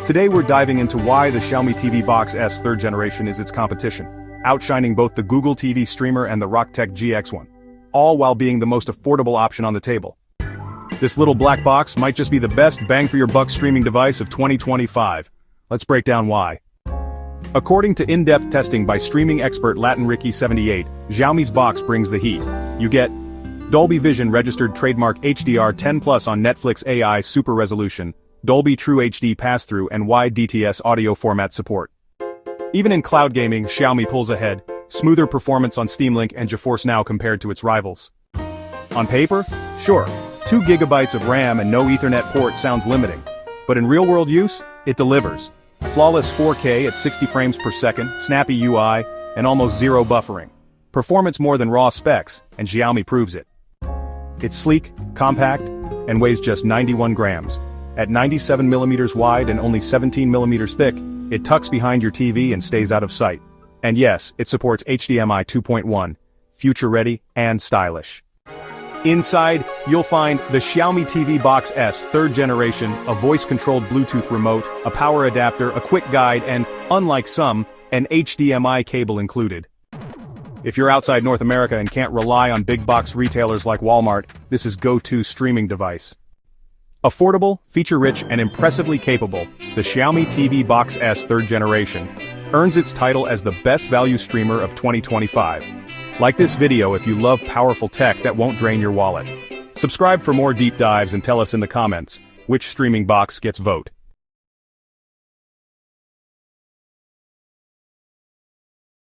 Today we're diving into why the Xiaomi TV Box S 3rd generation is its competition, outshining both the Google TV streamer and the RockTek GX1, all while being the most affordable option on the table. This little black box might just be the best bang-for-your-buck streaming device of 2025. Let's break down why. According to in-depth testing by streaming expert LatinRicky78, Xiaomi's box brings the heat. You get Dolby Vision registered trademark HDR10+ on Netflix AI Super Resolution, Dolby True HD pass-through and wide DTS audio format support. Even in cloud gaming, Xiaomi pulls ahead, smoother performance on Steam Link and GeForce Now compared to its rivals. On paper? Sure, 2 GB of RAM and no Ethernet port sounds limiting. But in real-world use, it delivers. Flawless 4K at 60 frames per second, snappy UI, and almost zero buffering. Performance more than raw specs, and Xiaomi proves it. It's sleek, compact, and weighs just 91 grams. At 97mm wide and only 17mm thick, it tucks behind your TV and stays out of sight. And yes, it supports HDMI 2.1, future-ready and stylish. Inside, you'll find the Xiaomi TV Box S 3rd generation, a voice-controlled Bluetooth remote, a power adapter, a quick guide, and, unlike some, an HDMI cable included. If you're outside North America and can't rely on big box retailers like Walmart, this is go-to streaming device. Affordable, feature-rich, and impressively capable, the Xiaomi TV Box S 3rd generation earns its title as the best value streamer of 2025. Like this video if you love powerful tech that won't drain your wallet. Subscribe for more deep dives and tell us in the comments which streaming box gets vote.